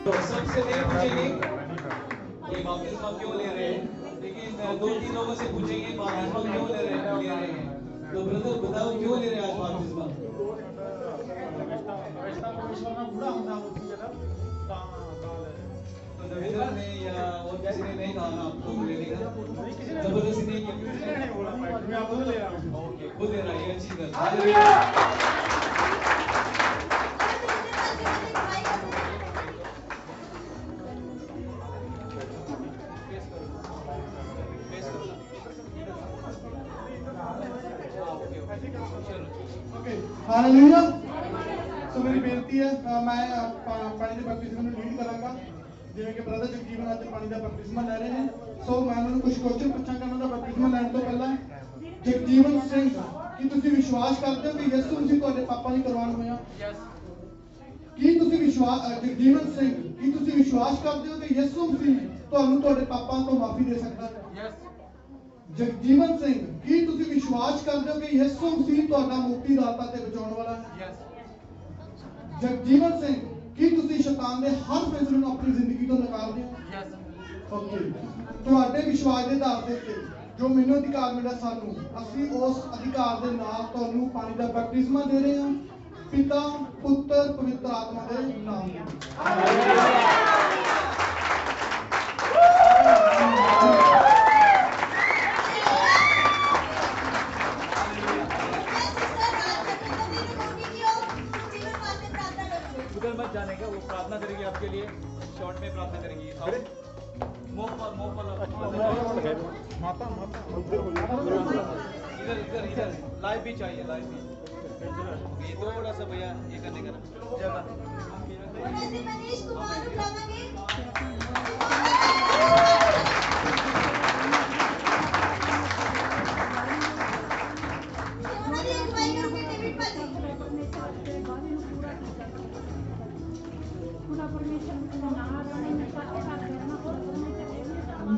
तो सबसे नहीं पूछेंगे ये बपतिस्मा क्यों ले रहे हैं, लेकिन 2-3 लोगों से पूछेंगे बपतिस्मा क्यों ले रहे हैं। तो ब्रदर बताओ क्यों ले रहे हैं आज बपतिस्मा? तो रविंद्र ने या और किसी ने नहीं कहा ना आपको लेने का, जबरदस्ती नहीं किया, खुद ले रहा है, ये अच्छी बात। हालेलुया। सो मेरी बेनती है मैं पानी के बपतिस्मे ਨੂੰ ਲੀਡ ਕਰਾਂਗਾ ਜਿਵੇਂ ਕਿ ਬ੍ਰਦਰ ਜਗਜੀਵਨ ਅੱਜ ਪਾਣੀ ਦਾ ਬਪਤਿਸਮਾ ਲੈ ਰਹੇ ਨੇ। ਸੋ ਮੈਂ ਉਹਨਾਂ ਨੂੰ ਕੁਝ ਕੁਐਸਚਨ ਪੁੱਛਾਂਗਾ ਉਹਨਾਂ ਦਾ ਬਪਤਿਸਮਾ ਲੈਣ ਤੋਂ ਪਹਿਲਾਂ। ਜਗਜੀਵਨ ਸਿੰਘ, ਕੀ ਤੁਸੀਂ ਵਿਸ਼ਵਾਸ ਕਰਦੇ ਹੋ ਕਿ ਯਿਸੂ ਮਸੀਹ ਤੁਹਾਡੇ ਪਾਪਾਂ ਲਈ ਕੁਰਬਾਨ ਹੋਇਆ? ਕੀ ਤੁਸੀਂ ਜਗਜੀਵਨ ਸਿੰਘ, ਕੀ ਤੁਸੀਂ ਵਿਸ਼ਵਾਸ ਕਰਦੇ ਹੋ ਕਿ ਯਿਸੂ ਮਸੀਹ ਤੁਹਾਨੂੰ ਤੁਹਾਡੇ ਪਾਪਾਂ ਤੋਂ ਮਾਫੀ ਦੇ ਸਕਦਾ ਹੈ? ਜਗਜੀਵਨ ਸਿੰਘ, ਕੀ ਤੁਸੀਂ ਵਿਸ਼ਵਾਸ ਕਰਦੇ ਹੋ ਕਿ ਯਿਸੂ ਮਸੀਹ ਤੁਹਾਡਾ ਮੁਕਤੀਦਾਤਾ ਤੇ ਬਚਾਉਣ ਵਾਲਾ ਹੈ? ਜਗਜੀਵਨ ਸਿੰਘ, ਕੀ ਤੁਸੀਂ ਸ਼ੈਤਾਨ ਦੇ ਹਰ ਫੈਸਲੇ ਨੂੰ ਆਪਣੀ ਜ਼ਿੰਦਗੀ ਤੋਂ ਨਕਾਰਦੇ ਹੋ? ਓਕੇ। ਤੁਹਾਡੇ ਵਿਸ਼ਵਾਸ ਦੇ ਆਧਾਰ ਤੇ ਜੋ ਮੈਨੂੰ ਅਧਿਕਾਰ ਮਿਲਿਆ ਸਾਨੂੰ, ਅਸੀਂ ਉਸ ਅਧਿਕਾਰ ਦੇ ਨਾਲ ਤੁਹਾਨੂੰ ਪਾਣੀ ਦਾ ਬਪਤਿਸਮਾ ਦੇ ਰਹੇ ਹਾਂ, ਪਿਤਾ ਪੁੱਤਰ ਪਵਿੱਤਰ ਆਤਮਾ ਦੇ ਨਾਮ ਵਿੱਚ। उधर मत जाने का, वो प्रार्थना करेगी आपके लिए, शॉर्ट में प्रार्थना करेगी। माता इधर लाइव भी चाहिए, लाइव भी। ये थोड़ा सा भैया ये करने का ना जगह। मनीष कुमार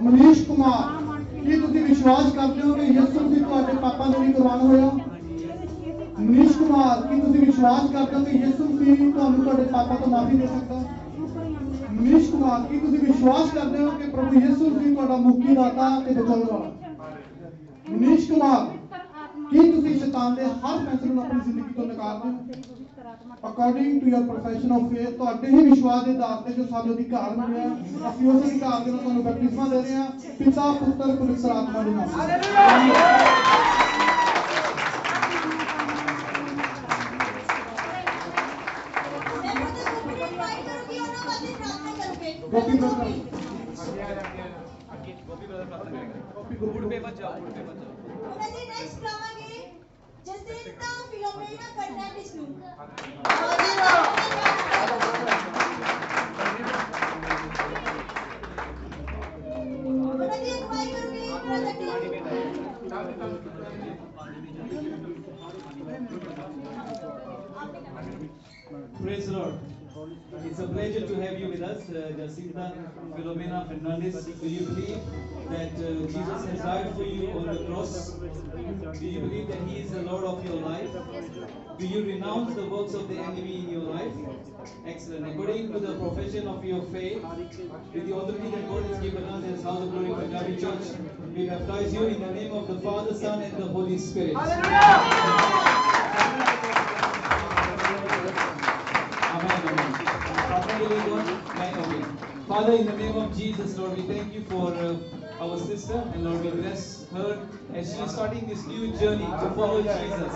ਮਨੀਸ਼ ਕੁਮਾਰ, ਕੀ ਤੁਸੀਂ ਵਿਸ਼ਵਾਸ ਕਰਦੇ ਹੋ ਕਿ ਯਿਸੂ ਮਸੀਹ ਤੁਹਾਡੇ ਪਾਪਾਂ ਦੇ ਲਈ ਕੁਰਬਾਨ ਹੋਇਆ? ਮਨੀਸ਼ ਕੁਮਾਰ, ਕੀ ਤੁਸੀਂ ਵਿਸ਼ਵਾਸ ਕਰਦੇ ਹੋ ਕਿ ਯਿਸੂ ਮਸੀਹ ਤੁਹਾਨੂੰ ਤੁਹਾਡੇ ਪਾਪਾਂ ਤੋਂ ਮਾਫੀ ਦੇ ਸਕਦਾ? ਮਨੀਸ਼ ਕੁਮਾਰ, ਕੀ ਤੁਸੀਂ ਵਿਸ਼ਵਾਸ ਕਰਦੇ ਹੋ ਕਿ ਪ੍ਰਭੂ ਯਿਸੂ ਮਸੀਹ ਤੁਹਾਡਾ ਮੁਕਤੀਦਾਤਾ ਤੇ ਬਚਾਉਣ ਵਾਲਾ? ਮਨੀਸ਼ ਕੁਮਾਰ, ਕੀ ਤੁਸੀਂ ਸ਼ੈਤਾਨ ਦੇ ਹਰ ਫੈਸਲੇ ਨੂੰ ਆਪਣੀ ਜ਼ਿੰਦਗੀ ਤੋਂ ਨਕਾਰਦੇ ਹੋ? According to your profession of faith, ਤੁਹਾਡੇ ਹੀ ਵਿਸ਼ਵਾਸ ਦੇ ਆਧਾਰ ਤੇ ਜੋ ਸਾਨੂੰ ਅਧਿਕਾਰ ਮਿਲਿਆ, ਅਸੀਂ ਉਸ ਅਧਿਕਾਰ ਦੇ ਨਾਲ ਤੁਹਾਨੂੰ ਬਪਤਿਸਮਾ ਦੇ ਰਹੇ ਹਾਂ, ਪਿਤਾ ਪੁੱਤਰ ਪਵਿੱਤਰ ਆਤਮਾ ਦੇ ਨਾਮ ਵਿੱਚ। गोपी ब्रदर प्रार्थना करेगा। गुड पे मत जाओ, गुड पे मत जाओ। नेक्स्ट गावांगे जसिंता फिलोमेना फर्नांडिस ਨੂੰ। ਉਹਨਾਂ ਦੀ ਅਗਵਾਈ ਕਰੂਗੀ brother Praise the Lord. It's a pleasure to have you with us, Jacinta Filomena Fernandez. Do you believe that Jesus has died for you on the cross? Do you believe that He is the Lord of your life? Do you renounce the works of the enemy in your life? Excellent. According to the profession of your faith, with the authority that God has given us as House of Glory Punjabi Church, we baptize you in the name of the Father, Son, and the Holy Spirit. Hallelujah! Father, in the name of Jesus, Lord, we thank you for our sister, and Lord, we bless her as she is starting this new journey to follow Jesus.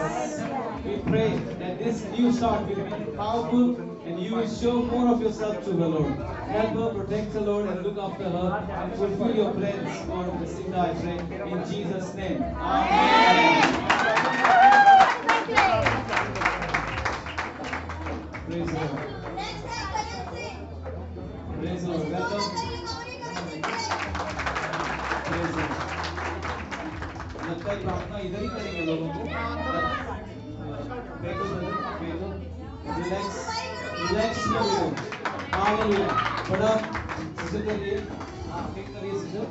We pray that this new start will be powerful and you will show more of yourself to her, Lord. Help her, protect her, Lord, and look after her and fulfill your plans, Lord. Jacinta, I pray in Jesus' name. Amen. Praise the Lord. Praise the Lord. Welcome. Praise the Lord. लगता है प्रार्थना इधर ही करेंगे लोगों को। बैठो brother, बैठो। Relax, relax करिए। हालेलुया। बड़ा सिस्टर करिए। आप ठीक करिए सिस्टर।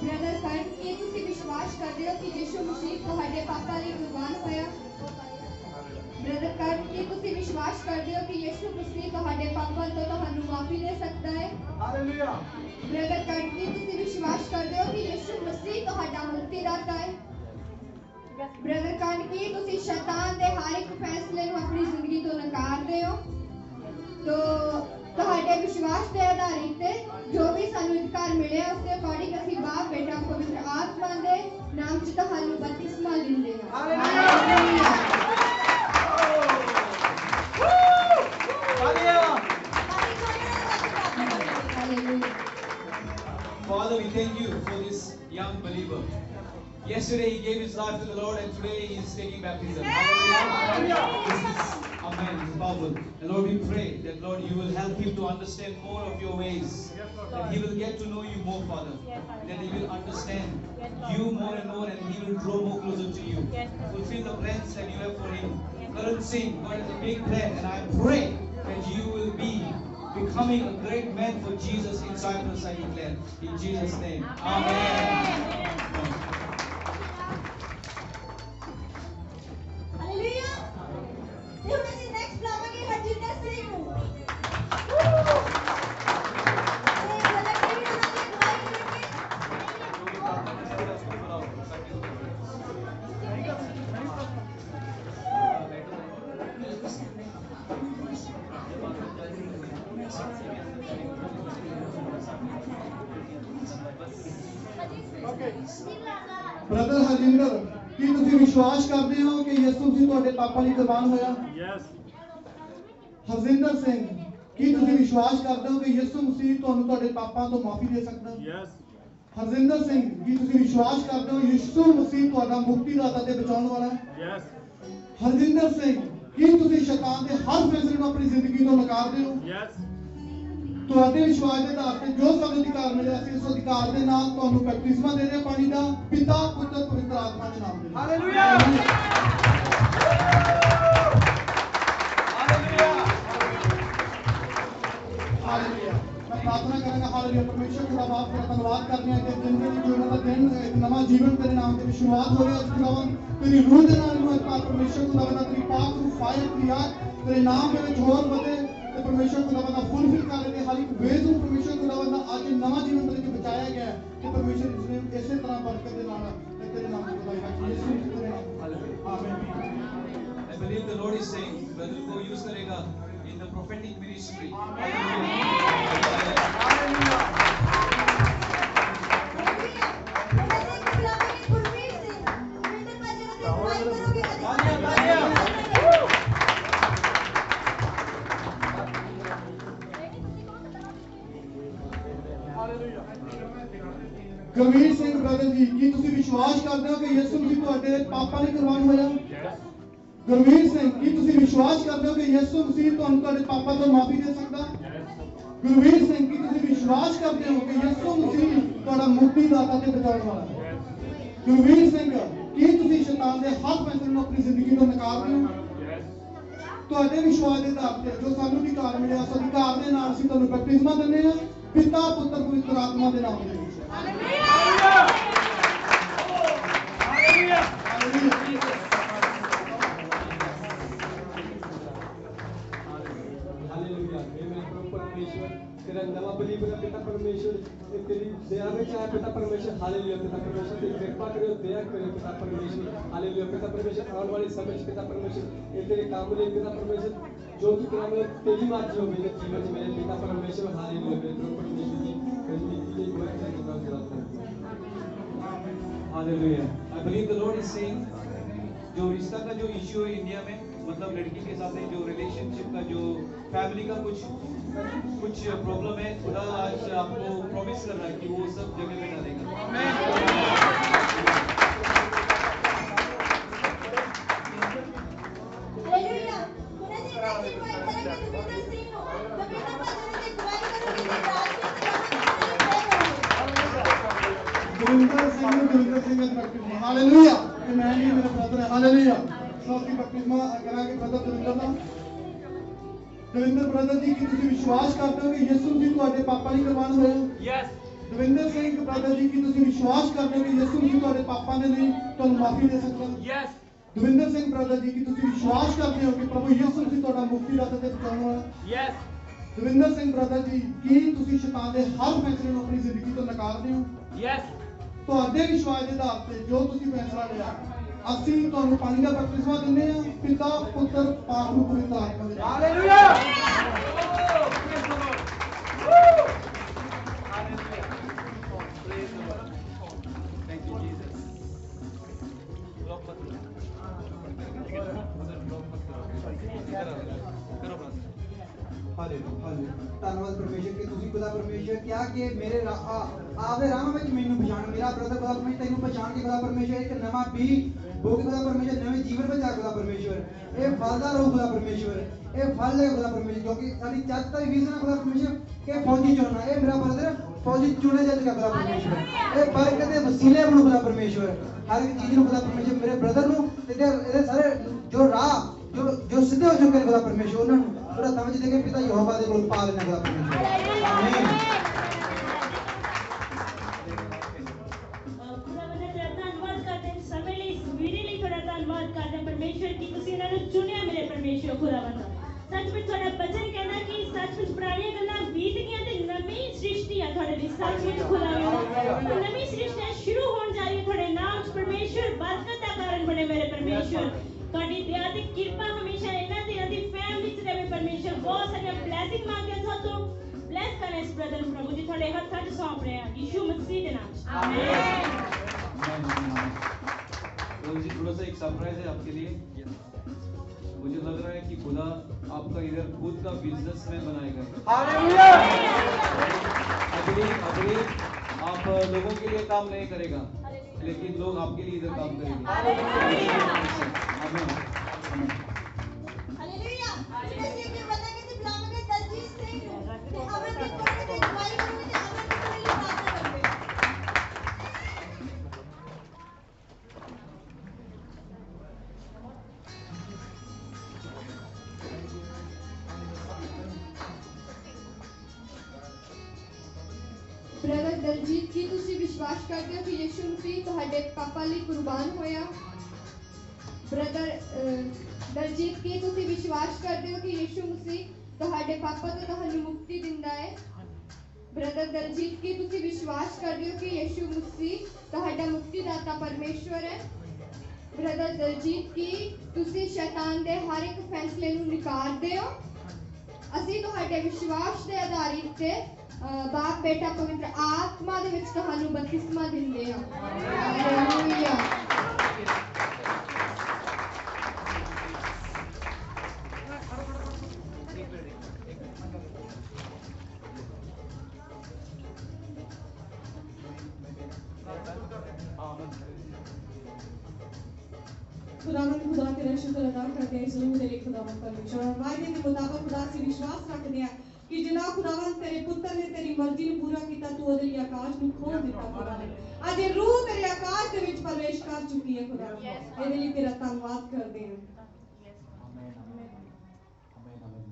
ब्रदर कर्ण, ਕੀ ਤੁਸੀਂ ਵਿਸ਼ਵਾਸ ਕਰਦੇ ਹੋ ਕਿ ਯਿਸੂ ਮਸੀਹ ਤੁਹਾਡੇ ਪਾਪਾਂ ਲਈ ਕੁਰਬਾਨ ਹੋਇਆ? ਬ੍ਰਦਰ ਕਰਨ ਕੀ ਤੁਸੀਂ ਵਿਸ਼ਵਾਸ ਕਰਦੇ ਹੋ ਕਿ ਯਿਸੂ ਮਸੀਹ ਤੁਹਾਡੇ ਪਾਪਾਂ ਤੋਂ ਤੁਹਾਨੂੰ ਮਾਫੀ ਦੇ ਸਕਦਾ ਹੈ? ਹਾਲੇਲੂਇਆ। ਬ੍ਰਦਰ ਕਰਨ ਕੀ ਤੁਸੀਂ ਵਿਸ਼ਵਾਸ ਕਰਦੇ ਹੋ ਕਿ ਯਿਸੂ ਮਸੀਹ ਤੁਹਾਡਾ ਮੁਕਤੀਦਾਤਾ ਹੈ? ਬ੍ਰਦਰ ਕਰਨ ਕੀ ਤੁਸੀਂ ਸ਼ੈਤਾਨ ਦੇ ਹਰ ਇੱਕ ਫੈਸਲੇ ਨੂੰ ਆਪਣੀ ਜ਼ਿੰਦਗੀ ਤੋਂ ਨਕਾਰਦੇ ਹੋ? ਤੁਹਾਡੇ ਵਿਸ਼ਵਾਸ ਤੇ ਆਧਾਰਿਤ ਤੇ ਜੋ ਵੀ ਸਾਨੂੰ ਅਧਿਕਾਰ ਮਿਲਿਆ ਉਸ ਦੇ ਅਕੋਰਡਿੰਗ ਅਸੀਂ ਬਾਪ ਬੇਟਾ ਪਵਿੱਤਰ ਆਤਮਾ ਦੇ ਨਾਮ 'ਚ ਤੁਹਾਨੂੰ ਬਪਤਿਸਮਾ ਦਿੰਦੇ ਹਾਂ। Hallelujah. Father, we thank you for this young believer. Yesterday he gave his life to the Lord and today he is taking baptism. Hallelujah. This is, amen, it's powerful. And Lord, we pray that Lord, you will help him to understand more of your ways. That he will get to know you more, Father. That he will understand you more and he will draw more closer to you. Fulfill the plans that you have for him. Karan Singh, God has a big plan and I pray that you will be becoming a great man for Jesus in Cyprus, I declare. In Jesus' name. Amen. Hallelujah. This is the next flower in Harjinder Singh. Brother Harjinder, ਕੀ ਤੁਸੀਂ ਵਿਸ਼ਵਾਸ ਕਰਦੇ ਹੋ ਕਿ ਯਿਸੂ ਮਸੀਹ ਤੁਹਾਡੇ ਪਾਪਾਂ ਲਈ ਕੁਰਬਾਨ ਹੋਇਆ? ਯੈਸ। ਹਰਜਿੰਦਰ ਸਿੰਘ, ਕੀ ਤੁਸੀਂ ਵਿਸ਼ਵਾਸ ਕਰਦੇ ਹੋ ਕਿ ਯਿਸੂ ਮਸੀਹ ਤੁਹਾਨੂੰ ਤੁਹਾਡੇ ਪਾਪਾਂ ਤੋਂ ਮਾਫੀ ਦੇ ਸਕਦਾ? ਯੈਸ। ਹਰਜਿੰਦਰ ਸਿੰਘ, ਕੀ ਤੁਸੀਂ ਵਿਸ਼ਵਾਸ ਕਰਦੇ ਹੋ ਯਿਸੂ ਮਸੀਹ ਤੁਹਾਡਾ ਮੁਕਤੀਦਾਤਾ ਤੇ ਬਚਾਉਣ ਵਾਲਾ ਹੈ? ਯੈਸ। ਹਰਜਿੰਦਰ ਸਿੰਘ, ਕੀ ਤੁਸੀਂ ਸ਼ੈਤਾਨ ਦੇ ਹਰ ਫੈਸਲੇ ਨੂੰ ਆਪਣੀ ਜ਼ਿੰਦਗੀ ਤੋਂ ਨਕਾਰਦੇ ਹੋ? ਯੈਸ। ਤੁਹਾਡੇ ਵਿਸ਼ਵਾਸ ਦੇ ਆਧਾਰ ਤੇ ਜੋ ਸਾਨੂੰ ਅਧਿਕਾਰ ਮਿਲਿਆ ਅਸੀਂ ਉਸ ਅਧਿਕਾਰ ਦੇ ਨਾਲ ਤੁਹਾਨੂੰ ਬਪਤਿਸਮਾ ਦੇ ਰਹੇ ਹਾਂ ਪਾਣੀ ਦਾ, ਪਿਤਾ ਪੁੱਤਰ ਪਵਿੱਤਰ ਆਤਮਾ ਦੇ ਨਾਮ ਦੇ। ਹਾਲੇਲੂਇਆ। ਹਾਲੇਲੂਇਆ। ਮੈਂ ਪ੍ਰਾਰਥਨਾ ਕਰਾਂਗਾ, ਹਾਲੇਲੂਇਆ। ਪਰਮੇਸ਼ਰ ਖੁਦਾ ਬਾਪ ਤੇਰਾ ਧੰਨਵਾਦ ਕਰਦੇ ਹਾਂ ਕਿ ਜ਼ਿੰਦਗੀ ਦੀ ਜੀਵਨ ਦਾ ਦਿਨ ਇੱਕ ਨਵਾਂ ਜੀਵਨ ਤੇਰੇ ਨਾਮ ਤੇ ਸ਼ੁਰੂਆਤ ਹੋ ਰਿਹਾ ਹੈ ਖੁਦਾਵੰ। ਤੇਰੀ ਰੂਹ ਦੇ ਨਾਲ ਨੂੰ ਪਾਕ ਪਰਮੇਸ਼ਰ ਖੁਦਾਵੰ ਦਾ ਤੇਰੀ ਪਾਕ ਰੂਹ ਫਾਇਰ ਕਰਿਆ ਤੇਰੇ ਨਾਮ ਦੇ ਵਿੱਚ ਹੋਰ ਵਧੇ ਤੇ ਪਰਮੇਸ਼ਰ ਖੁਦਾਵੰ ਦਾ ਫੁੱਲਫਿਲ ਕਰ ਰਹੇ ਹਰ ਇੱਕ ਵੇਦ ਨੂੰ ਪਰਮੇਸ਼ਰ ਖੁਦਾਵੰ ਦਾ ਅੱਜ ਨਵਾਂ ਜੀਵਨ ਦੇ ਵਿੱਚ ਬਚਾਇਆ ਗਿਆ ਹੈ ਕਿ ਪਰਮੇਸ਼ਰ ਇਸ ਨੇ ਇਸੇ ਤਰ੍ਹਾਂ ਬਰਕਤ ਦੇ ਨਾਲ ਤੇਰੇ ਨਾਮ ਦੀ ਖੁਦਾਈ ਹੈ ਯਿਸੂ ਮਸੀਹ ਦੇ ਨਾਮ। ਆਮੀਨ। I believe the Lord is saying, brother को use करेगा in the prophetic ministry. Gurveer Singh brother ji, ਕੀ ਤੁਸੀਂ ਵਿਸ਼ਵਾਸ ਕਰਦੇ ਹੋ ਕਿ ਯਿਸੂ ਮਸੀਹ ਤੁਹਾਡੇ ਪਾਪਾਂ ਲਈ ਕੁਰਬਾਨ ਹੋਇਆ? ਗੁਰਵੀਰ ਸਿੰਘ, ਕੀ ਤੁਸੀਂ ਵਿਸ਼ਵਾਸ ਕਰਦੇ ਹੋ ਕਿ ਯਿਸੂ ਮਸੀਹ ਤੁਹਾਨੂੰ ਤੁਹਾਡੇ ਪਾਪਾਂ ਤੋਂ ਮਾਫੀ ਦੇ ਸਕਦਾ? ਗੁਰਵੀਰ ਸਿੰਘ, ਕੀ ਤੁਸੀਂ ਵਿਸ਼ਵਾਸ ਕਰਦੇ ਹੋ ਕਿ ਯਿਸੂ ਮਸੀਹ ਤੁਹਾਡਾ ਮੁਕਤੀਦਾਤਾ ਤੇ ਬਚਾਉਣ ਵਾਲਾ ਹੈ? ਗੁਰਵੀਰ ਸਿੰਘ, ਕੀ ਤੁਸੀਂ ਸ਼ੈਤਾਨ ਦੇ ਹਰ ਫੈਸਲੇ ਨੂੰ ਆਪਣੀ ਜ਼ਿੰਦਗੀ ਤੋਂ ਨਕਾਰਦੇ ਹੋ? ਤੁਹਾਡੇ ਵਿਸ਼ਵਾਸ ਦੇ ਆਧਾਰ ਤੇ ਜੋ ਸਾਨੂੰ ਅਧਿਕਾਰ ਮਿਲਿਆ ਉਸ ਅਧਿਕਾਰ ਦੇ ਨਾਲ ਅਸੀਂ ਤੁਹਾਨੂੰ ਬਪਤਿਸਮਾ ਦਿੰਦੇ ਹਾਂ ਪਿਤਾ ਪੁੱਤਰ ਪਵਿੱਤਰ ਆਤਮਾ ਦੇ ਨਾਮ ਦੇ ਵਿੱਚ। तेरा नवा बलिदान पिता परमेश्वर तेरी दया में चाहे पिता परमेश्वर हालेलुया पिता परमेश्वर तेरी कृपा करो दया करो पिता परमेश्वर हालेलुया पिता परमेश्वर आने वाले समय में पिता परमेश्वर ये तेरे काम में पिता परमेश्वर जो तू तेरा में तेरी मर्जी हो मेरे जीवन में मेरे पिता परमेश्वर हालेलुया पिता परमेश्वर जी कहीं की दुआ करता हूं। Hallelujah. I believe the Lord is saying, जो रिश्ता का जो इश्यू है इंडिया में, मतलब लड़की के साथ जो रिलेशनशिप का जो फैमिली का कुछ प्रॉब्लम है, खुदा आज आपको प्रॉमिस कर रहा है कि वो सब जगह में डालेगा। ਗੁਰਿੰਦਰ ਸਿੰਘ ਬਪਤਿਸਮਾ ਹਾਲੇਲੂਇਆ। ਤੇ ਮੈਂ ਨਹੀਂ ਮੇਰਾ ਬ੍ਰਦਰ ਹੈ ਹਾਲੇਲੂਇਆ। ਸੋ ਅਸੀਂ ਬਪਤਿਸਮਾ ਕਰਾਂਗੇ ਬ੍ਰਦਰ ਗੁਰਿੰਦਰ ਦਾ। ਦਵਿੰਦਰ ਬ੍ਰਦਰ ਜੀ, ਕੀ ਤੁਸੀਂ ਵਿਸ਼ਵਾਸ ਕਰਦੇ ਹੋ ਕਿ ਯਿਸੂ ਮਸੀਹ ਤੁਹਾਡੇ ਪਾਪਾਂ ਲਈ ਕੁਰਬਾਨ ਹੋਇਆ? ਯੈਸ। ਦਵਿੰਦਰ ਸਿੰਘ ਬ੍ਰਦਰ ਜੀ, ਕੀ ਤੁਸੀਂ ਵਿਸ਼ਵਾਸ ਕਰਦੇ ਹੋ ਕਿ ਯਿਸੂ ਮਸੀਹ ਤੁਹਾਡੇ ਪਾਪਾਂ ਦੇ ਲਈ ਤੁਹਾਨੂੰ ਮਾਫੀ ਦੇ ਸਕਦਾ? ਯੈਸ। ਦਵਿੰਦਰ ਸਿੰਘ ਬ੍ਰਦਰ ਜੀ ਕੀ ਤੁਸੀਂ ਵਿਸ਼ਵਾਸ ਕਰਦੇ ਹੋ ਕਿ ਪ੍ਰਭੂ ਯਿਸੂ ਮਸੀਹ ਤੁਹਾਡਾ ਮੁਕਤੀਦਾਤਾ ਤੇ ਬਚਾਉਣ ਵਾਲਾ Yes. ਦਵਿੰਦਰ ਸਿੰਘ ਬ੍ਰਦਰ ਜੀ ਕੀ ਤੁਸੀਂ ਸ਼ੈਤਾਨ ਦੇ ਹਰ ਫੈਸਲੇ ਨੂੰ ਆਪਣੀ ਜ਼ਿੰਦਗੀ ਤੋਂ ਨਕਾਰਦੇ ਹੋ Yes. ਤੁਹਾਡੇ ਵਿਸ਼ਵਾਸ ਦੇ ਆਧਾਰ ਤੇ ਜੋ ਤੁਸੀਂ ਫੈਸਲਾ ਲਿਆ ਅਸੀਂ ਤੁਹਾਨੂੰ ਪਾਣੀ ਦਾ ਬਪਤਿਸਮਾ ਦਿੰਦੇ ਹਾਂ ਪਿਤਾ ਪੁੱਤਰ ਪਾਕ ਨੂੰ ਪਵਿੱਤਰ ਆਤਮਾ ਦੇ ਨਾਮ Hallelujah. Oh, praise the Lord. Woo. Hallelujah. Praise the Lord. Thank you, Jesus. Block मत करो. Block मत करो. करो बस. ਹਾਲੇਲੂਇਆ ਧੰਨਵਾਦ ਪਰਮੇਸ਼ਰ ਕਿ ਤੁਸੀਂ ਖੁਦਾ ਪਰਮੇਸ਼ਰ ਕਿਹਾ ਕਿ ਮੇਰੇ ਆਪਦੇ ਰਾਹ ਵਿੱਚ ਮੈਨੂੰ ਪਛਾਣ ਮੇਰਾ ਬ੍ਰਦਰ ਖੁਦਾ ਪਰਮੇਸ਼ਰ ਤੈਨੂੰ ਪਛਾਣ ਕੇ ਖੁਦਾ ਪਰਮੇਸ਼ਰ ਇੱਕ ਨਵਾਂ ਬੀ ਬੋਗੇ ਖੁਦਾ ਪਰਮੇਸ਼ਰ ਨਵੇਂ ਜੀਵਨ ਵਿੱਚ ਆ ਖੁਦਾ ਪਰਮੇਸ਼ਰ ਇਹ ਫਲਦਾਰ ਹੋ ਖੁਦਾ ਪਰਮੇਸ਼ਰ ਇਹ ਫਲ ਲੈ ਖੁਦਾ ਪਰਮੇਸ਼ਰ ਕਿਉਂਕਿ ਸਾਡੀ ਚਰਚ ਦਾ ਵਿਜ਼ਨ ਹੈ ਖੁਦਾ ਪਰਮੇਸ਼ਰ ਕਿ ਫੌਜੀ ਚੁਣਨਾ ਇਹ ਮੇਰਾ ਬ੍ਰਦਰ ਫੌਜੀ ਚੁਣੇ ਜਾ ਖੁਦਾ ਪਰਮੇਸ਼ਰ ਇਹ ਬਰਕਤ ਦੇ ਵਸੀਲੇ ਬਣੋ ਖੁਦਾ ਪਰਮੇਸ਼ਰ ਹਰ ਇੱਕ ਚੀਜ਼ ਨੂੰ ਖੁਦਾ ਪਰਮੇਸ਼ਰ ਮੇਰੇ ਬ੍ਰਦਰ ਨੂੰ ਇਹਦੇ ਸਾਰੇ ਜੋ ਰਾਹ ਜੋ ਸਿੱਧੇ ਹੋ ਚੁੱਕੇ ਖੁਦਾ ਪਰਮੇਸ਼ਰ ਉਹਨਾਂ ਨੂੰ थोड़ा समझ देंगे पिता यहोवा दे कोल पा लेना खुदा परमेश्वर आमीन खुदा बंदा तेरा धन्यवाद करते हैं समय ਲਈ ਇਸ ਵੀਡੀਓ ਲਈ ਤੁਹਾਡਾ ਧੰਨਵਾਦ ਕਰਦੇ ਹਾਂ ਪਰਮੇਸ਼ਰ ਕਿ ਤੁਸੀਂ ਇਹਨਾਂ ਨੂੰ ਚੁਣਿਆ ਮੇਰੇ ਪਰਮੇਸ਼ਰ ਖੁਦਾ ਬੰਦਾ ਸੱਚ ਵਿੱਚ ਤੁਹਾਡਾ ਬਚਨ ਕਹਿੰਦਾ ਕਿ ਸੱਚ ਵਿੱਚ ਪੁਰਾਣੀਆਂ ਗੱਲਾਂ ਬੀਤ ਗਈਆਂ ਤੇ ਨਵੀਂ ਸ੍ਰਿਸ਼ਟੀ ਆ ਤੁਹਾਡੇ ਲਈ ਸੱਚ ਵਿੱਚ ਖੁਦਾ ਬੰਦਾ ਨਵੀਂ ਸ੍ਰਿਸ਼ਟੀ ਸ਼ੁਰੂ ਹੋਣ ਜਾ ਰਹੀ ਹੈ ਤੁਹਾਡੇ ਨਾਮ 'ਚ ਪਰਮੇਸ਼ਰ ਬਰਕਤ ਦਾ ਕਾਰਨ ਬਣੇ ਮੇਰੇ ਪਰਮੇਸ਼ਰ ਤੁਹਾਡੀ ਦਇਆ ਤੇ ਕਿਰਪਾ ਹਮੇਸ਼ਾ ਇਹਨਾਂ ਦੀ ਫੈਮਿਲੀ 'ਚ ਰਹੇ ਪਰਮੇਸ਼ਰ ਬਹੁਤ ਸਾਰੀਆਂ ਬਲੇਸਿੰਗ ਮੰਗਦੇ ਹਾਂ ਤੋਂ ਬਲੈਸ ਕਰੇ ਇਸ ਬ੍ਰਦਰ ਨੂੰ ਪ੍ਰਭੂ ਜੀ ਤੁਹਾਡੇ ਹੱਥਾਂ 'ਚ ਸੌਂਪ ਰਹੇ ਹਾਂ ਯਿਸੂ मसीह के नाम से आमीन। जी थोड़ा सा एक सरप्राइज है आपके लिए मुझे लग रहा है कि खुदा आपका इधर खुद का बिजनेसमैन बनाएगा Hallelujah. अगली आप लोगों के लिए काम नहीं करेगा लेकिन लोग आपके लिए इधर काम करेंगे आमीन आमीन हालेलुया इसे के बता के बुलाने के दलजीत सिंह हमें भी कोई भी दवाई करने के हमें भी कोई बात करते ब्रदर दलजीत की ਤੁਸੀਂ ਵਿਸ਼ਵਾਸ ਕਰਦੇ ਹੋ ਕਿ ਯਿਸੂ ਮਸੀਹ ਤੁਹਾਡੇ ਪਾਪਾ ਲਈ ਕੁਰਬਾਨ ਹੋਇਆ ब्रदर दलजीत की ਤੁਸੀਂ ਵਿਸ਼ਵਾਸ ਕਰਦੇ ਹੋ ਕਿ ਯਿਸੂ ਮਸੀਹ ਤੁਹਾਡੇ ਪਾਪਾ ਤੋਂ ਤੁਹਾਨੂੰ ਮੁਕਤੀ ਦਿੰਦਾ ਹੈ ब्रदर दलजीत की ਤੁਸੀਂ ਵਿਸ਼ਵਾਸ ਕਰਦੇ ਹੋ ਕਿ ਯਿਸੂ ਮਸੀਹ ਤੁਹਾਡਾ ਮੁਕਤੀਦਾਤਾ ਪਰਮੇਸ਼ਵਰ ਹੈ ब्रदर दलजीत की ਤੁਸੀਂ ਸ਼ੈਤਾਨ ਦੇ ਹਰ ਇੱਕ ਫੈਸਲੇ ਨੂੰ ਨਕਾਰਦੇ ਹੋ ਅਸੀਂ ਤੁਹਾਡੇ ਵਿਸ਼ਵਾਸ ਦੇ ਆਧਾਰਿਤ ਤੇ बाप बेटा पवित्र आत्मा ਦੇ ਵਿੱਚ ਤੁਹਾਨੂੰ ਬਪਤਿਸਮਾ ਦਿੰਦੇ ਹਾਂ ਹਾਲੇਲੂਇਆ खुदावन खुदा तेरा शुक्र अदा करते हैं इस रूह दे लिए खुदावन परमेश्वर और वायदे के मुताबिक खुदा से विश्वास रखते हैं कि जिना खुदावन तेरे पुत्र ने तेरी मर्जी ਨੂੰ ਪੂਰਾ ਕੀਤਾ ਤੂੰ ਉਹਦੇ ਲਈ ਆਕਾਸ਼ ਨੂੰ ਖੋਲ ਦਿੱਤਾ ਖੁਦਾ ਨੇ ਅੱਜ ਇਹ ਰੂਹ ਤੇਰੇ ਆਕਾਸ਼ ਦੇ ਵਿੱਚ ਪ੍ਰਵੇਸ਼ ਕਰ ਚੁੱਕੀ ਹੈ ਖੁਦਾ ਇਹਦੇ ਲਈ ਤੇਰਾ ਧੰਨਵਾਦ ਕਰਦੇ हैं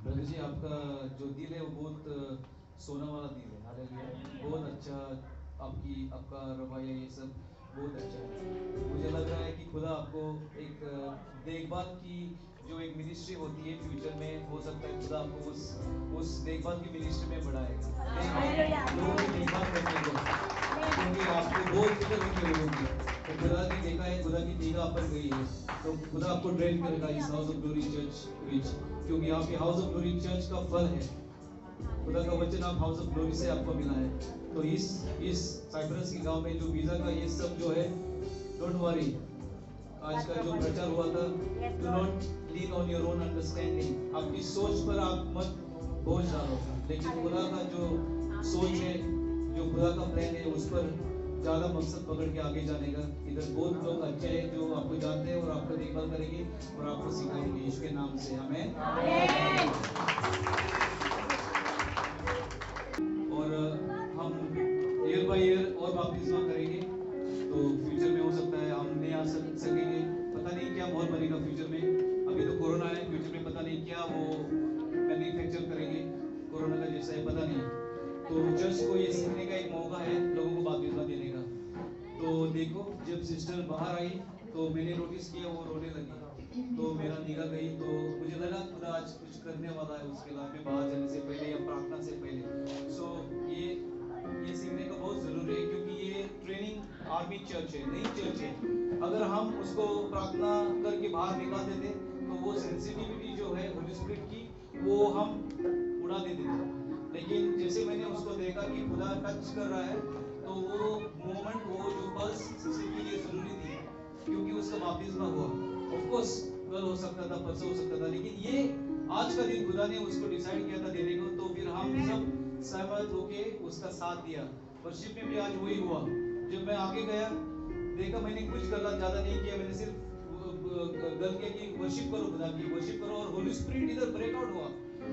ब्रदर जी आपका जो दिल है वो बहुत सोना वाला दिल है हालेलुया बहुत अच्छा आपका रवैया ये सब बहुत अच्छा है मुझे लग रहा है कि खुदा आपको एक देखभाल की जो एक मिनिस्ट्री होती है फ्यूचर में हो सकता है खुदा आपको उस देखभाल की मिनिस्ट्री में बढ़ाएगा लोगों की देखभाल करने को क्योंकि आपको बहुत फिक्र होती होगी तो खुदा ने देखा है खुदा की निगाह पर गई है तो खुदा आपको ट्रेन करेगा इस हाउस ऑफ ग्लोरी चर्च विच क्योंकि यहाँ पे हाउस ऑफ ग्लोरी चर्च का फल है खुदा का वचन आप हाउस ऑफ ग्लोरी से आपको मिला है तो इस साइप्रस के गांव में जो वीजा का ये सब जो है डोंट वरी आज का जो प्रचार हुआ था do not lean on your own understanding आपकी सोच पर आप मत बोझ डालो लेकिन खुदा का जो सोच है जो खुदा का प्लान है उस पर ज्यादा मकसद पकड़ के आगे जाने का इधर बहुत लोग अच्छे हैं जो आपको जानते हैं और आपको देखभाल करेंगे और आपको सिखाएंगे यीशु के नाम से आमीन और हम ईयर बाय ईयर और बपतिस्मा करेंगे तो फ्यूचर में हो सकता है हम नहीं आ सकेंगे पता नहीं क्या बहुत बनेगा फ्यूचर में अभी तो कोरोना है फ्यूचर में पता नहीं क्या वो मैन्युफैक्चर करेंगे कोरोना का जैसा है पता नहीं तो चर्च को ये सीखने का एक मौका है लोगों को बपतिस्मा देने का तो देखो जब सिस्टर बाहर आई तो मैंने नोटिस किया वो रोने लगी, तो मेरा निगाह गई, तो मुझे लगा खुदा आज कुछ करने वाला है उसके लाइफ में बाहर जाने से पहले या प्रार्थना से पहले। सो ये सीखने का बहुत जरूरी है, क्योंकि ये ट्रेनिंग आर्मी चर्च है, नई चर्च है। अगर हम उसको प्रार्थना करके बाहर निकाल देते तो वो सेंसिटिविटी जो है होली स्पिरिट की वो हम उड़ा देते थे। लेकिन जैसे मैंने उसको देखा कि खुदा टच कर रहा है, तो वो मोमेंट, वो जो पल्स उसके लिए जरूरी थी, क्योंकि उसका बपतिस्मा हुआ। ऑफ कोर्स कल हो सकता था, परसों हो सकता था, लेकिन ये आज का दिन खुदा ने उसको डिसाइड किया था देने को। तो फिर हम सब सहमत होके उसका साथ दिया। वर्शिप में भी आज वही हुआ। जब मैं आगे गया, देखा मैंने कुछ गलत ज्यादा नहीं किया, मैंने सिर्फ गल किया कि वर्शिप करो, खुदा की वर्शिप करो, और होली स्पिरिट इधर ब्रेकआउट हुआ,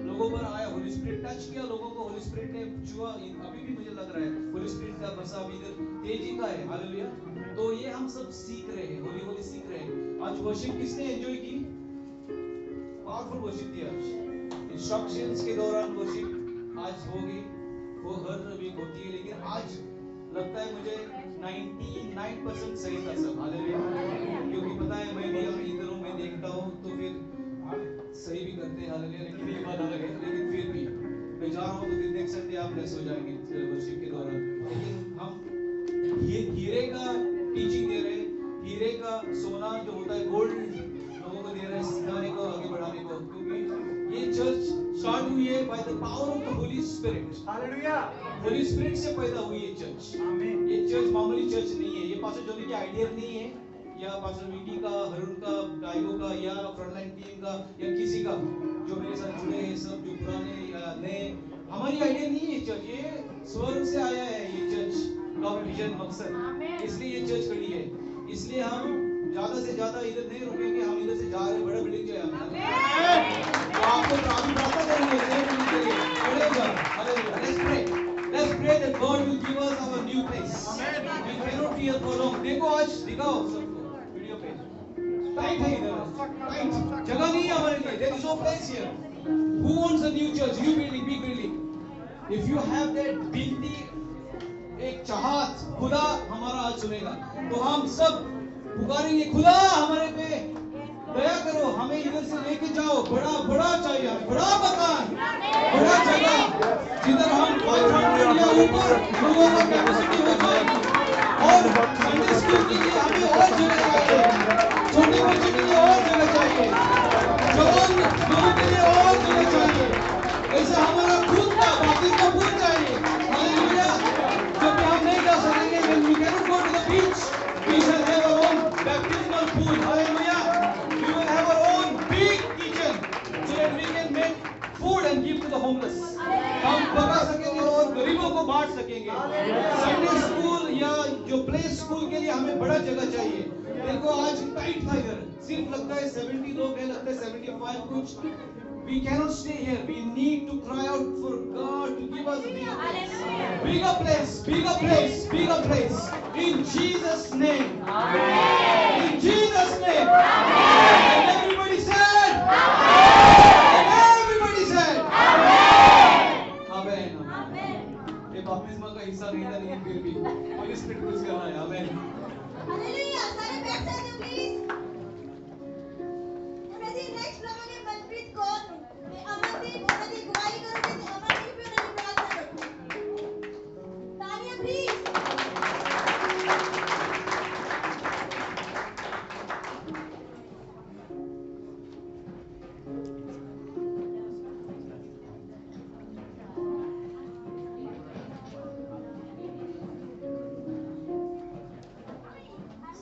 लोगों पर आया, होली स्पिरिट टच किया लोगों को, होली स्पिरिट ने छुआ। अभी भी मुझे लग रहा है होली स्पिरिट का बरसा अभी इधर तेजी का है। हालेलुया। तो ये हम सब सीख रहे हैं, होली होली सीख रहे हैं। आज वर्शिप किसने एंजॉय की? पावरफुल वर्शिप दिया। इंस्ट्रक्शंस के दौरान वर्शिप आज होगी, वो हर वीक होती है, लेकिन आज लगता है मुझे 99% सही था सब। हालेलुया। क्योंकि पता है मैं भी इधर हूँ, मैं देखता हूँ तो फिर सही भी करते हैं। हालेलुया। लेकिन ये बात अलग है, लेकिन फिर भी मैं जा रहा हूँ तो फिर देख सकते हैं आप लेस हो जाएंगे वर्शिप के दौरान। लेकिन हम ये हीरे का टीचिंग दे रहे हैं, हीरे का सोना जो होता है गोल्ड लोगों को दे रहे हैं, सिखाने को, आगे बढ़ाने को, क्योंकि ये चर्च स्टार्ट हुई है by the power of the Holi spirit. Hallelujah. Holi spirit से पैदा हुई ये चर्च। आमीन। ये चर्च मामूली चर्च नहीं है, ये पास्टर जोनी की आइडिया नहीं है, या पास्टर विकी का, हरुण का, टाइगो का, या फ्रंटलाइन टीम का, या किसी का जो मेरे साथ जुड़े हैं, सब जो पुराने या नए, हमारी आइडिया नहीं है। चर्च ये स्वर्ग से आया है, ये चर्च का विजन मकसद, इसलिए ये चर्च खड़ी है। इसलिए हम ज्यादा से ज्यादा इधर नहीं रुकेंगे, हम इधर से जा रहे हैं, बड़ा बिल्डिंग जो है तो आपको प्रार्थना करेंगे के लिए खड़े हो जाओ। Hallelujah. Let's pray that God will give us our new place. We cannot be here for long. देखो आज दिखाओ सबको वीडियो पे, टाइट है इधर, टाइट जगह नहीं है हमारे लिए। There is no place here. Who wants a new church, new building, big building? If you have that दिलती एक चाहत, खुदा हमारा आज सुनेगा, तो हम सब पुकारेंगे, खुदा हमारे पे दया करो, हमें इधर से लेके जाओ, बड़ा बड़ा चाहिए हमें, बड़ा मकान, बड़ा जगह, जिधर हम 500 या ऊपर लोगों का कैपेसिटी हो जाएगी। और संडे स्कूल के लिए हमें और जगह चाहिए, छोटे बच्चे के लिए और जगह चाहिए, जवान लोगों के लिए और जगह चाहिए। ऐसा हमारा खुद का बपतिस्मा पूल चाहिए। हालेलुया। जब हम नहीं जा सकेंगे, when we cannot go to the beach, we shall have our own baptismal pool. Hallelujah. We will have our own big kitchen so that we can make food and give to the homeless. हम पका सकेंगे और गरीबों को बांट सकेंगे। Sunday school या जो प्ले स्कूल के लिए हमें बड़ा जगह चाहिए। देखो आज टाइट था इधर, सिर्फ लगता है 70 लोग हैं, लगता है 75 कुछ। We cannot stay here. We need to cry out for God to give us a bigger place. Bigger place, bigger place, bigger place. In Jesus' name. Amen. In Jesus' name. Amen. And everybody said. Amen. And everybody said. Amen. Amen. Amen. ये बपतिस्मा का हिस्सा नहीं था, लेकिन फिर भी Holi spirit कुछ कर रहा है। आमेन। हालेलुया। सारे बैठ जाते हैं प्लीज। नेक्स्ट रमांगे मनप्रीत कौर, अमरदीप उन्होंने गवाही करोगे, तो अमरदीप भी उन्होंने प्रार्थना रखो। तालियां प्लीज।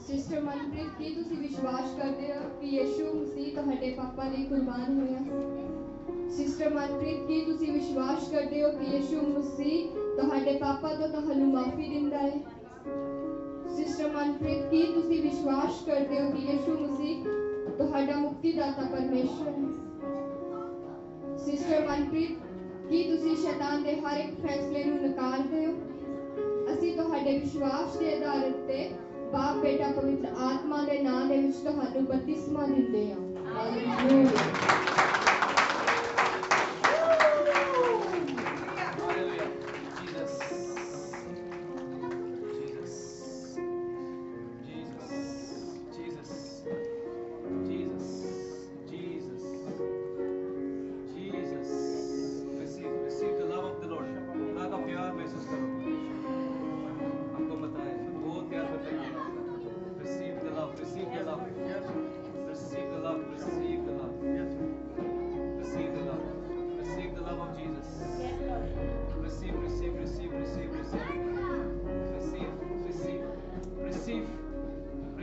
सिस्टर मनप्रीत, ਕੀ ਤੁਸੀਂ ਵਿਸ਼ਵਾਸ ਕਰਦੇ ਹੋ ਕਿ ਯਿਸੂ ਮਸੀਹ ਤੁਹਾਡੇ ਪਾਪਾ ਲਈ ਕੁਰਬਾਨ ਹੋਇਆ? ਸਿਸਟਰ ਮਨਪ੍ਰੀਤ, ਕੀ ਤੁਸੀਂ ਵਿਸ਼ਵਾਸ ਕਰਦੇ ਹੋ ਕਿ ਯਿਸੂ ਮਸੀਹ ਤੁਹਾਡੇ ਪਾਪਾ ਤੋਂ ਤੁਹਾਨੂੰ ਮਾਫੀ ਦਿੰਦਾ ਹੈ? ਸਿਸਟਰ ਮਨਪ੍ਰੀਤ, ਕੀ ਤੁਸੀਂ ਵਿਸ਼ਵਾਸ ਕਰਦੇ ਹੋ ਕਿ ਯਿਸੂ ਮਸੀਹ ਤੁਹਾਡਾ ਮੁਕਤੀਦਾਤਾ ਪਰਮੇਸ਼ਰ ਹੈ? ਸਿਸਟਰ ਮਨਪ੍ਰੀਤ, ਕੀ ਤੁਸੀਂ ਸ਼ੈਤਾਨ ਦੇ ਹਰ ਇੱਕ ਫੈਸਲੇ ਨੂੰ ਨਕਾਰਦੇ ਹੋ? ਅਸੀਂ ਤੁਹਾਡੇ ਵਿਸ਼ਵਾਸ ਦੇ ਆਧਾਰ ਤੇ बाप बेटा पवित्र आत्मा के नाम ਦੇ ਵਿੱਚ ਤੁਹਾਨੂੰ ਬਪਤਿਸਮਾ ਦਿੰਦੇ ਹਾਂ। Hallelujah. Jesus.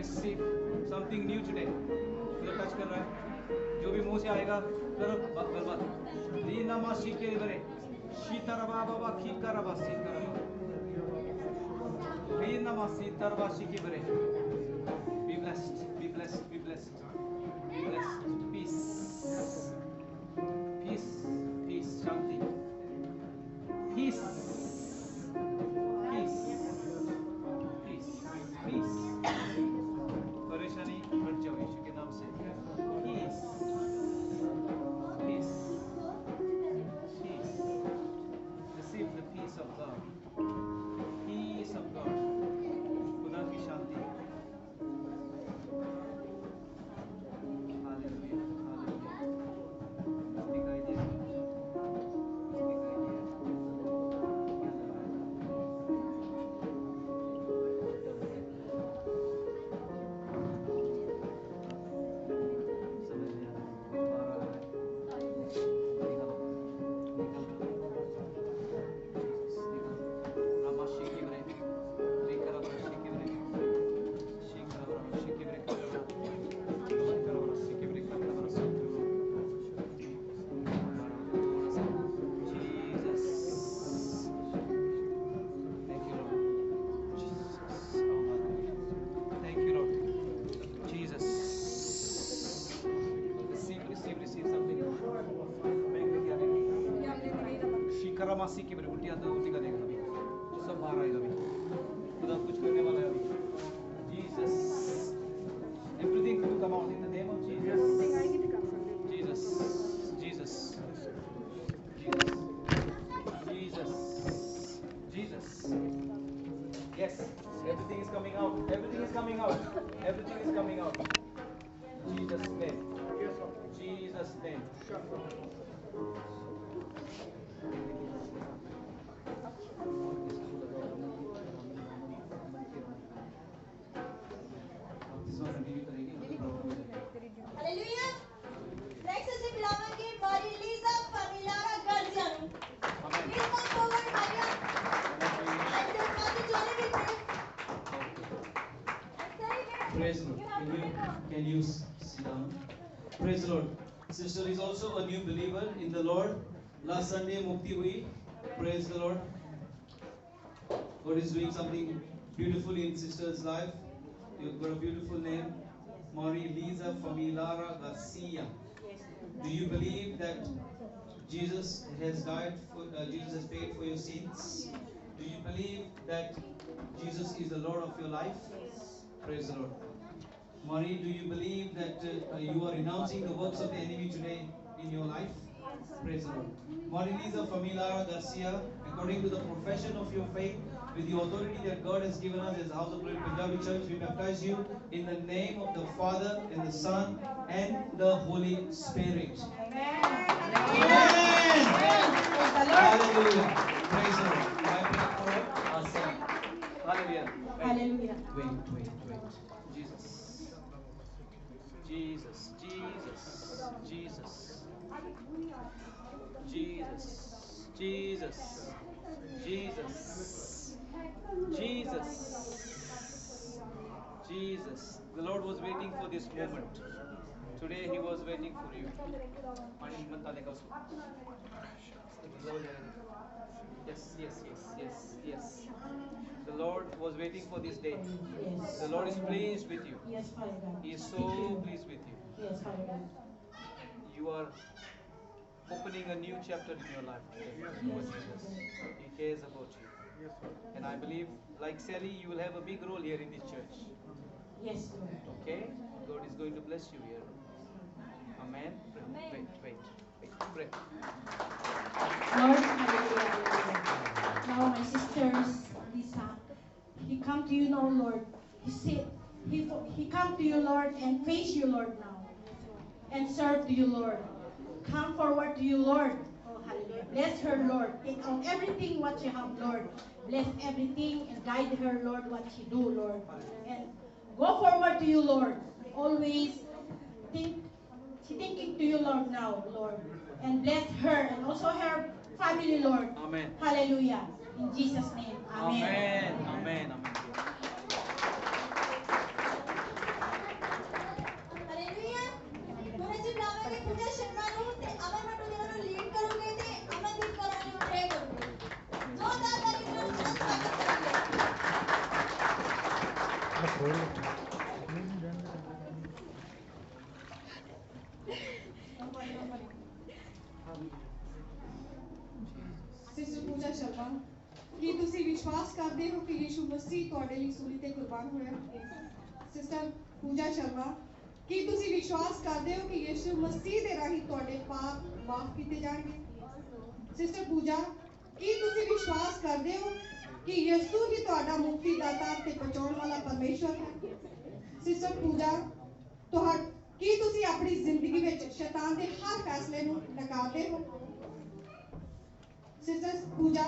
receive something new today. खुदा टच कर रहा है, जो भी मुंह से आएगा करो बर्बाद। रीना मासी के बरे शीतरबा बाबा खीकरबा सीकरबा रीना मासी तरबाशी के बरे। Be blessed, be blessed, be blessed, be blessed. Peace, peace, peace, shanti, peace, peace, peace, peace. परेशानी हट जाओ यीशु के नाम से। Peace, peace, peace. Receive the peace of God. Peace of God. खुदा की शांति। Hallelujah, hallelujah. दिखाई दे रहा है, दिखाई दे समझ नहीं आ रहा है, आ रहा है, निकल, निकल, रामाशी की बरे, लेकर रामाशी की बरे, शीकर रामाशी की बरे, लेकर रामाशी की बरे, लेकर रामाशी की बरे। Jesus, thank you Lord. Jesus, thank you Lord. Jesus, receive something. मैं क्या देगा? शीकरा मासी की बरे उल्टी कर देगा अभी, सब बाहर आएगा अभी, खुदा कुछ करने वाला है अभी। Jesus, everything will come out in the name of Jesus. Jesus, Jesus, Jesus, Jesus, Jesus. Yes, everything is coming out. Everything is coming out. Everything is coming out. Jesus' name. Jesus' name. Hallelujah. Next ਅਸੀਂ ਬੁਲਾਵਾਂਗੇ Mari Lisa ਫਾਮਿਲਾਰਾ ਗਰਜ਼ੀਆਂ ਨੂੰ। Please come forward Maria. And ਮਾਦੀ ਜੋਨੇ ਵੀ Praise the Lord. Can you sit down? Praise the Lord. Sister is also a new believer in the Lord. Last Sunday mukti hui. Praise the Lord. God is doing something beautiful in sister's life. You've got a beautiful name, Marie Lisa Familara Garcia. Do you believe that Jesus has died for Jesus has paid for your sins? Do you believe that Jesus is the Lord of your life? Praise the Lord. Marie, do you believe that you are renouncing the works of the enemy today in your life? Praise the Lord. Marie Lisa Familara Garcia, according to the profession of your faith, with the authority that God has given us as House of Prayer Punjabi Church, we baptize you in the name of the Father and the Son and the Holy Spirit. Amen. Hallelujah. Praise the Lord. I pray for our son. Hallelujah. Hallelujah. Wait. Jesus. Jesus. Jesus. Jesus. Jesus. Jesus. Jesus. Jesus. The Lord was waiting for this moment. Today He was waiting for you. Yes. The Lord was waiting for this day. Yes. The Lord is pleased with you. Yes, Father God. He is so pleased with you. Yes, Father God. You are opening a new chapter in your life today for Jesus. He cares about you. And I believe, like Sally, you will have a big role here in this church. Yes, Lord. Okay? God is going to bless you here. Amen. Wait. Pray. Lord, hallelujah. Now my sisters, Lisa, he come to you now, Lord. He said, he come to you, Lord, and face you, Lord, now. And serve to you, Lord. Come forward to you, Lord. Oh, hallelujah. Bless her, Lord. Take on everything what you have, Lord. Bless everything and guide her, Lord, what she do, Lord. And go forward to you, Lord. Always thinking to you, Lord, now, Lord. And bless her and also her family, Lord. Amen. Hallelujah. In Jesus' name. Amen. Amen. Sister Pooja Sharma, ਕੀ ਤੁਸੀਂ ਵਿਸ਼ਵਾਸ ਕਰਦੇ ਹੋ ਕਿ ਯਿਸੂ ਮਸੀਹ ਤੁਹਾਡੇ ਲਈ ਸੂਲੀ ਤੇ ਕੁਰਬਾਨ ਹੋਇਆ? ਸਿਸਟਰ ਪੂਜਾ ਸ਼ਰਮਾ, ਕੀ ਤੁਸੀਂ ਵਿਸ਼ਵਾਸ ਕਰਦੇ ਹੋ ਕਿ ਯਿਸੂ ਮਸੀਹ ਦੇ ਰਾਹੀਂ ਤੁਹਾਡੇ ਪਾਪ ਮਾਫ ਕੀਤੇ ਜਾਣਗੇ? ਸਿਸਟਰ ਪੂਜਾ, ਕੀ ਤੁਸੀਂ ਵਿਸ਼ਵਾਸ ਕਰਦੇ ਹੋ ਕਿ ਯਿਸੂ ਹੀ ਤੁਹਾਡਾ ਮੁਕਤੀਦਾਤਾ ਤੇ ਬਚਾਉਣ ਵਾਲਾ ਪਰਮੇਸ਼ਵਰ ਹੈ? ਸਿਸਟਰ ਪੂਜਾ, ਕੀ ਤੁਸੀਂ ਆਪਣੀ ਜ਼ਿੰਦਗੀ ਵਿੱਚ ਸ਼ੈਤਾਨ ਦੇ ਹਰ ਫੈਸਲੇ ਨੂੰ ਨਕਾਰਦੇ ਹੋ? ਸਿਸਟਰ ਪੂਜਾ,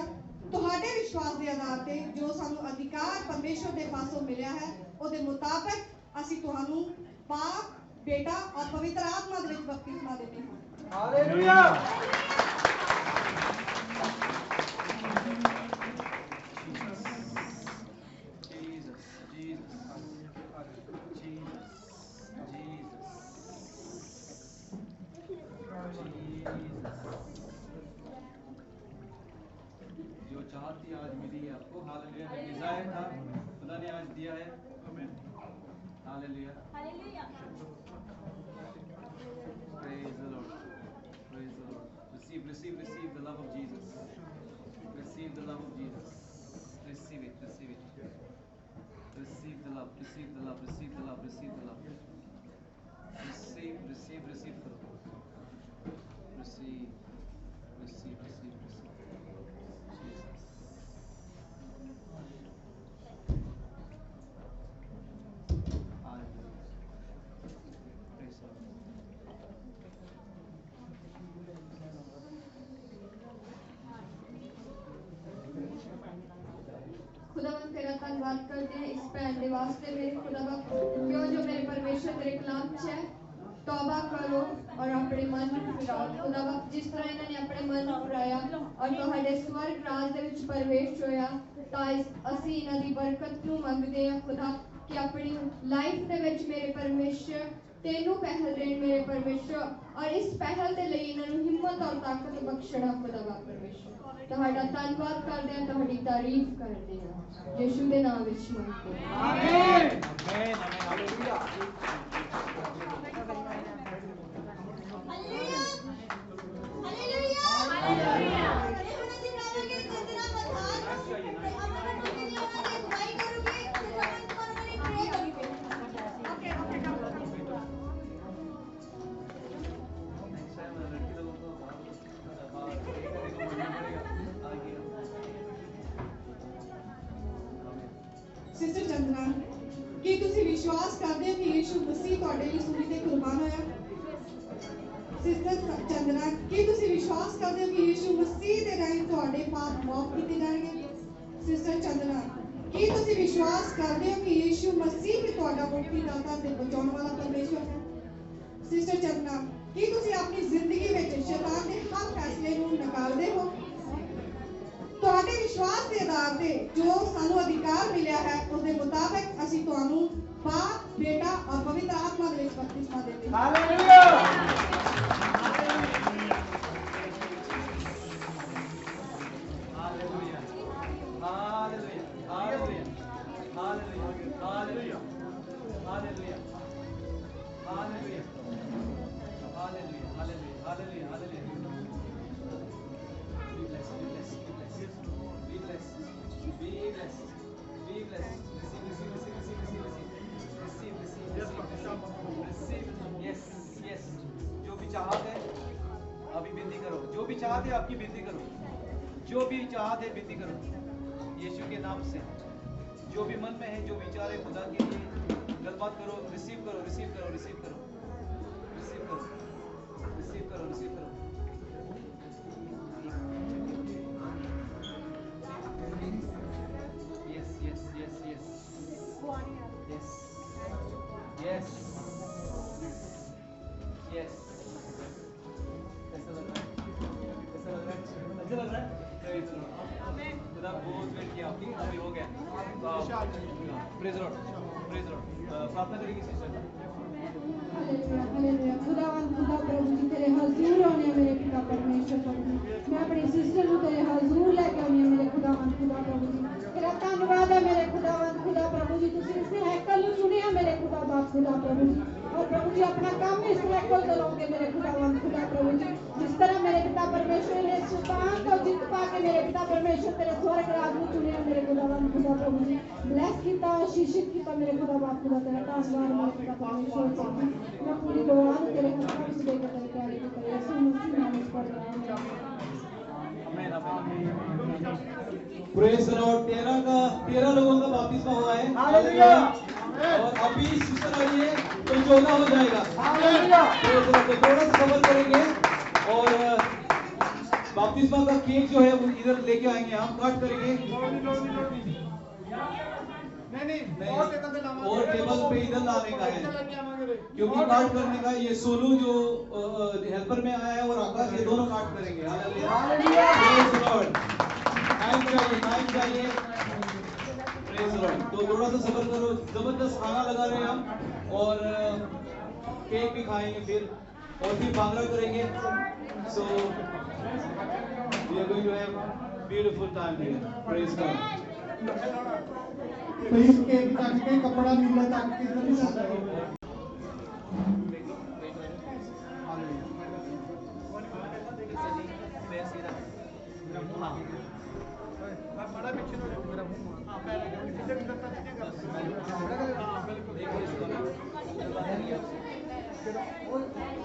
ਤੁਹਾਡੇ ਵਿਸ਼ਵਾਸ ਦੇ ਆਧਾਰ ਤੇ ਜੋ ਸਾਨੂੰ ਅਧਿਕਾਰ ਪਰਮੇਸ਼ਵਰ ਦੇ ਪਾਸੋਂ ਮਿਲਿਆ ਹੈ, ਉਹਦੇ ਮੁਤਾਬਕ ਅਸੀਂ ਤੁਹਾਨੂੰ ਬਾਪ, ਬੇਟਾ ਔਰ ਪਵਿੱਤਰ ਆਤਮਾ ਦੇ ਵਿੱਚ ਬਪਤਿਸਮਾ ਦਿੰਦੇ ਹਾਂ। ਹਾਲੇਲੂਇਆ। जो चाहत थी आज मिली है आपको। हालेलुया। जो डिजायर था खुदा ने आज दिया है। Hallelujah. Praise the Lord. Praise the Lord. Receive the love of Jesus. Receive the love of Jesus. Receive it. Receive the love. Receive the love. Receive the love. Receive करो। Receive. खुदावंद तेरा धन्यवाद करते हैं इस भैन के वास्ते। मेरे खुदावंद क्यों जो मेरे परमेश्वर तेरे कलाम च है, तौबा करो और अपने मन ਨੂੰ ਫਿਰਾਓ। खुदावंद जिस तरह इन्होंने अपने मन ਨੂੰ ਫਿਰਾਇਆ और ਤੁਹਾਡੇ स्वर्ग राज ਦੇ ਵਿੱਚ ਪ੍ਰਵੇਸ਼ ਹੋਇਆ, ਤਾਂ ਅਸੀਂ ਇਹਨਾਂ ਦੀ ਬਰਕਤ ਨੂੰ ਮੰਗਦੇ ਹਾਂ खुदा कि अपनी लाइफ ਦੇ ਵਿੱਚ ਮੇਰੇ परमेश्वर ਤੈਨੂੰ ਪਹਿਲ ਦੇਣ ਮੇਰੇ परमेश्वर, और इस ਪਹਿਲ ਦੇ ਲਈ ਇਹਨਾਂ ਨੂੰ ਹਿੰਮਤ ਔਰ ਤਾਕਤ ਬਖਸ਼ਣਾ खुदावंद परमेश्वर। ਤੁਹਾਡਾ ਧੰਨਵਾਦ ਕਰਦੇ ਹਾਂ, ਤੁਹਾਡੀ ਤਾਰੀਫ ਕਰਦੇ ਹਾਂ, ਯਿਸੂ ਦੇ ਨਾਮ ਵਿੱਚ ਮੰਗਦੇ ਹਾਂ। ਆਮੀਨ। ਆਮੀਨ। ਹਾਲੇਲੂਇਆ। ਸਿਸਟਰ ਚੰਦਨਾ, ਕੀ ਤੁਸੀਂ ਵਿਸ਼ਵਾਸ ਕਰਦੇ ਹੋ ਕਿ ਯਿਸੂ ਮਸੀਹ ਤੁਹਾਡੇ ਲਈ ਸੂਲੀ ਤੇ ਕੁਰਬਾਨ ਹੋਇਆ? ਸਿਸਟਰ ਚੰਦਨਾ, ਕੀ ਤੁਸੀਂ ਵਿਸ਼ਵਾਸ ਕਰਦੇ ਹੋ ਕਿ ਯਿਸੂ ਮਸੀਹ ਦੇ ਰਾਹੀਂ ਤੁਹਾਡੇ ਪਾਪ ਮਾਫ ਕੀਤੇ ਜਾਣਗੇ? ਸਿਸਟਰ ਚੰਦਨਾ, ਕੀ ਤੁਸੀਂ ਵਿਸ਼ਵਾਸ ਕਰਦੇ ਹੋ ਕਿ ਯਿਸੂ ਮਸੀਹ ਹੀ ਤੁਹਾਡਾ ਮੁਕਤੀਦਾਤਾ ਤੇ ਬਚਾਉਣ ਵਾਲਾ ਪਰਮੇਸ਼ਵਰ ਹੈ? ਸਿਸਟਰ ਚੰਦਨਾ, ਕੀ ਤੁਸੀਂ ਆਪਣੀ ਜ਼ਿੰਦਗੀ ਵਿੱਚ ਸ਼ੈਤਾਨ ਦੇ ਹਰ ਫੈਸਲੇ ਨੂੰ ਨਕਾਰਦੇ ਹੋ? ਤੁਹਾਡੇ ਵਿਸ਼ਵਾਸ ਦੇ ਆਧਾਰ ਤੇ ਜੋ ਸਾਨੂੰ ਅਧਿਕਾਰ ਮਿਲਿਆ ਹੈ, ਉਸ ਦੇ ਮੁਤਾਬਕ ਅਸੀਂ ਤੁਹਾਨੂੰ ਬਾਪ, ਬੇਟਾ ਔਰ ਪਵਿੱਤਰ ਆਤਮਾ ਦੇ ਵਿੱਚ ਬਪਤਿਸਮਾ ਦਿੰਦੇ ਹਾਂ। चाहत है अभी विनती करो, जो भी चाहत है आपकी विनती करो, जो भी चाहत है विनती करो यीशु के नाम से। जो भी मन में है, जो विचार है खुदा के लिए गलबात करो, रिसीव करो, रिसीव करो, रिसीव करो, रिसीव करो, रिसीव करो, रिसीव करो। Yes yes yes yes yes yes yes. कैसा लग रहा है? कैसा लग रहा है? अच्छा लग रहा है? खुदा बहुत वेट किया आपकी, अभी हो गया। Praise the Lord. Praise Lord प्रार्थना करेगी सिस्टर। हालेलुया हालेलुया खुदावंद खुदा प्रभु जी तेरे हजूर आने मेरे पिता परमेश्वर प्रभु जी मैं अपनी सिस्टर को तेरे हजूर लेके आनी मेरे खुदावंद खुदा प्रभु जी तेरा धन्यवाद है मेरे खुदावंद खुदा प्रभु जी तुसी इस हैकल ਨੂੰ चुनिया मेरे खुदा बाप खुदा प्रभु जी और प्रभु जी अपना काम इस हैकल करोगे मेरे खुदावंद खुदा प्रभु जी जिस तरह मेरे पिता परमेश्वर ने शैतान को जीत पा के मेरे पिता परमेश्वर तेरे स्वर्ग राज में चुनिया मेरे खुदावंद खुदा प्रभु जी ब्लेस कीता आशीषित कीता मेरे खुदा बाप खुदा तेरा धन्यवाद मेरे पिता परमेश्वर प्रभु मैं पूरी दुआ तेरे हाथ में दे के तेरे प्यारे की तरह यीशु मसीह नाम में पढ़ रहा हूं आमीन आमीन। प्रेज द लॉर्ड 13 लोगों का बपतिस्मा हुआ है हालेलुया और अभी सिस्टर आई है तो 14 हो जाएगा हालेलुया प्रेज द लॉर्ड। तो थोड़ा सा सबर करेंगे और बपतिस्मा का केक जो है वो इधर लेके आएंगे हम काट करेंगे नहीं और टेबल पे इधर लाने का है क्योंकि काट करने का ये सोनू जो हेल्पर में आया है और आकाश ये दोनों काट करेंगे hallelujah praise the Lord. Night चाहिए प्रेज द लॉर्ड। तो थोड़ा सा सब्र करो जबरदस्त खाना लगा रहे हैं हम और केक भी खाएंगे फिर और फिर भांगड़ा करेंगे so we are going to have beautiful time here praise God. तो इसके तक के कपड़ा मिलना तक के नहीं सकता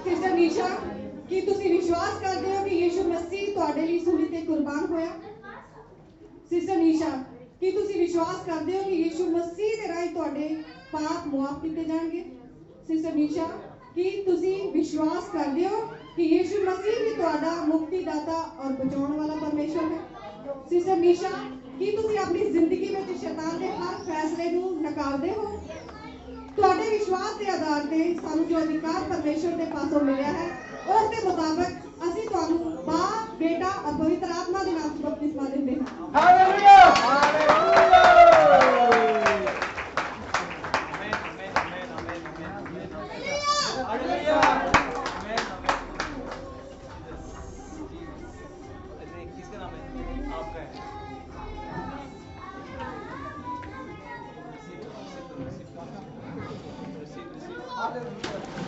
सिस्टर नीशा ਕੀ ਤੁਸੀਂ ਵਿਸ਼ਵਾਸ ਕਰਦੇ ਹੋ ਕਿ ਯੀਸ਼ੂ ਮਸੀਹ ਤੁਹਾਡੇ ਲਈ ਸੂਲੀ ਤੇ ਕੁਰਬਾਨ ਹੋਇਆ ਸਿਸਟਰ ਨੀਸ਼ਾ ਕੀ ਤੁਸੀਂ ਵਿਸ਼ਵਾਸ ਕਰਦੇ ਹੋ ਕਿ ਯੀਸ਼ੂ ਮਸੀਹ ਦੇ ਰਾਹੀਂ ਤੁਹਾਡੇ ਪਾਪ ਮੁਆਫ ਕੀਤੇ ਜਾਣਗੇ ਸਿਸਟਰ ਨੀਸ਼ਾ ਕੀ ਤੁਸੀਂ ਵਿਸ਼ਵਾਸ ਕਰਦੇ ਹੋ ਕਿ ਯੀਸ਼ੂ ਮਸੀਹ ਵੀ ਤੁਹਾਡਾ ਮੁਕਤੀਦਾਤਾ ਔਰ ਬਚਾਉਣ ਵਾਲਾ ਪਰਮੇਸ਼ਰ ਹੈ ਸਿਸਟਰ ਨੀਸ਼ਾ ਕੀ ਤੁਸੀਂ ਆਪਣੀ ਜ਼ਿੰਦਗੀ ਵਿੱਚ ਸ਼ੈਤਾਨ ਦੇ ਹਰ ਫੈਸਲੇ ਨੂੰ ਨਕਾਰਦੇ ਹੋ ਤੁਹਾਡੇ ਵਿਸ਼ਵਾਸ ਦੇ ਆਧਾਰ ਤੇ ਸਾਨੂੰ ਜੋ ਅਧਿਕਾਰ ਪਰਮੇਸ਼ਰ ਦੇ ਪਾਸੋਂ ਮਿਲਿਆ ਹੈ ਉਸ ਦੇ ਮੁਤਾਬਕ ਅਸੀਂ ਤੁਹਾਨੂੰ ਬਾਪ ਬੇਟਾ ਔਰ ਪਵਿੱਤਰ ਆਤਮਾ ਦੇ ਨਾਮ 'ਚ ਬਪਤਿਸਮਾ ਦਿੰਦੇ ਹਾਂ हालेलुया किसका नाम है आपका है receive